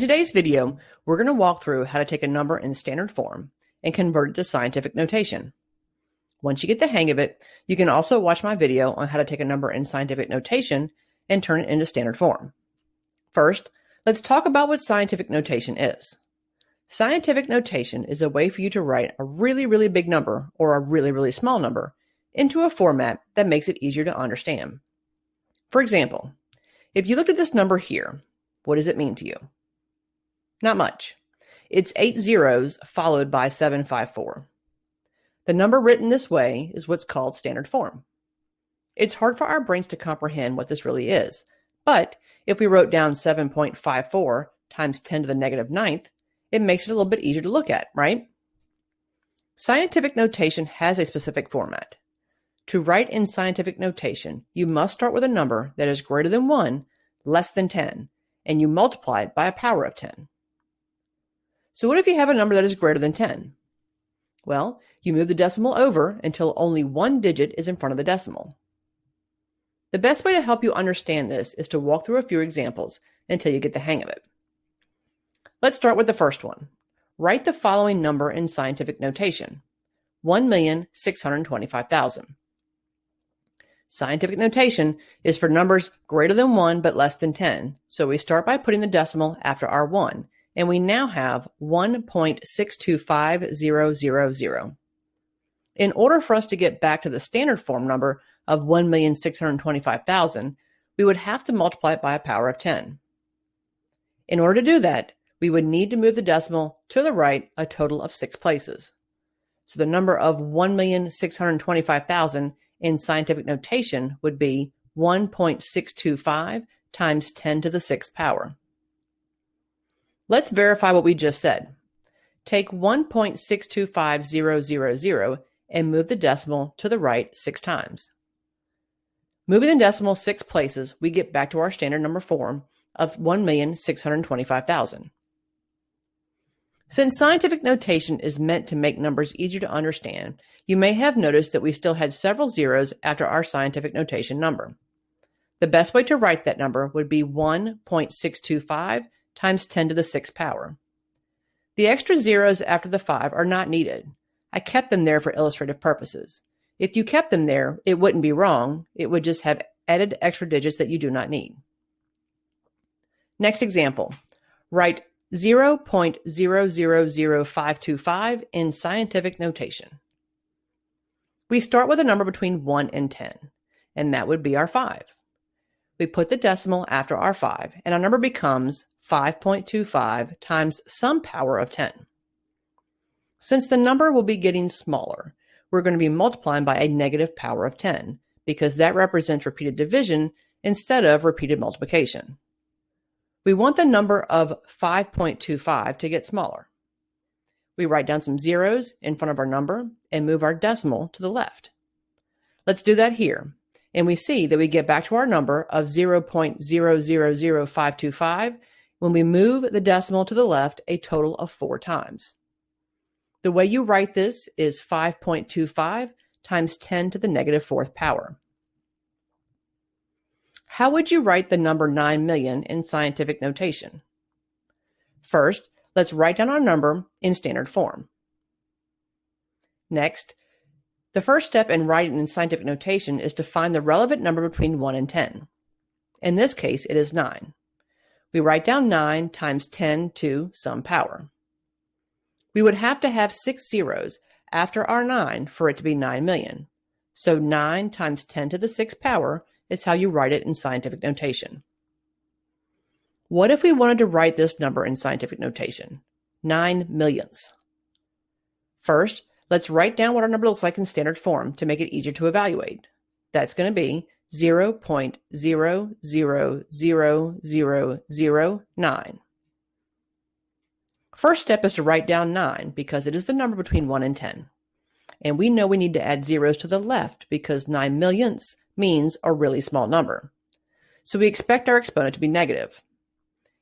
In today's video, we're going to walk through how to take a number in standard form and convert it to scientific notation. Once you get the hang of it, you can also watch my video on how to take a number in scientific notation and turn it into standard form. First, let's talk about what scientific notation is. Scientific notation is a way for you to write a really, really big number or a really, really small number into a format that makes it easier to understand. For example, if you look at this number here, what does it mean to you? Not much. It's 8 zeros followed by 754. The number written this way is what's called standard form. It's hard for our brains to comprehend what this really is, but if we wrote down 7.54 times 10 to the negative ninth, it makes it a little bit easier to look at, right? Scientific notation has a specific format. To write in scientific notation, you must start with a number that is greater than 1, less than 10, and you multiply it by a power of 10. So what if you have a number that is greater than 10? Well, you move the decimal over until only one digit is in front of the decimal. The best way to help you understand this is to walk through a few examples until you get the hang of it. Let's start with the first one. Write the following number in scientific notation: 1,625,000. Scientific notation is for numbers greater than 1 but less than 10, so we start by putting the decimal after our 1, and we now have 1.625000. In order for us to get back to the standard form number of 1,625,000, we would have to multiply it by a power of 10. In order to do that, we would need to move the decimal to the right a total of 6 places. So the number of 1,625,000 in scientific notation would be 1.625 times 10 to the 6th power. Let's verify what we just said. Take 1.625000 and move the decimal to the right 6 times. Moving the decimal 6 places, we get back to our standard number form of 1,625,000. Since scientific notation is meant to make numbers easier to understand, you may have noticed that we still had several zeros after our scientific notation number. The best way to write that number would be 1.625 times 10 to the 6th power. The extra zeros after the 5 are not needed. I kept them there for illustrative purposes. If you kept them there, it wouldn't be wrong. It would just have added extra digits that you do not need. Next example. Write 0.000525 in scientific notation. We start with a number between 1 and 10, and that would be our 5. We put the decimal after our 5, and our number becomes 5.25 times some power of 10. Since the number will be getting smaller, we're going to be multiplying by a negative power of 10, because that represents repeated division instead of repeated multiplication. We want the number of 5.25 to get smaller. We write down some zeros in front of our number and move our decimal to the left. Let's do that here, and we see that we get back to our number of 0.000525 when we move the decimal to the left a total of 4 times. The way you write this is 5.25 times 10 to the negative 4th power. How would you write the number 9 million in scientific notation? First, let's write down our number in standard form. Next, the first step in writing in scientific notation is to find the relevant number between 1 and 10. In this case, it is 9. We write down 9 times 10 to some power. We would have to have 6 zeros after our 9 for it to be 9 million. So 9 times 10 to the 6th power is how you write it in scientific notation. What if we wanted to write this number in scientific notation? 9 millionths. First, let's write down what our number looks like in standard form to make it easier to evaluate. That's going to be 0.000009. First step is to write down 9 because it is the number between 1 and 10. And we know we need to add zeros to the left because 9 millionths means a really small number. So we expect our exponent to be negative.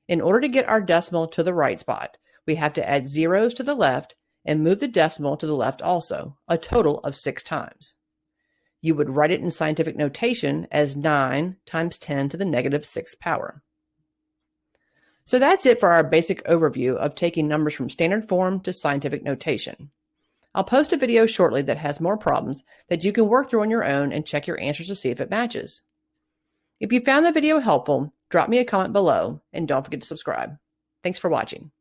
In order to get our decimal to the right spot, we have to add zeros to the left and move the decimal to the left also, a total of 6 times. You would write it in scientific notation as 9 times 10 to the negative 6th power. So that's it for our basic overview of taking numbers from standard form to scientific notation. I'll post a video shortly that has more problems that you can work through on your own and check your answers to see if it matches. If you found the video helpful, drop me a comment below and don't forget to subscribe. Thanks for watching.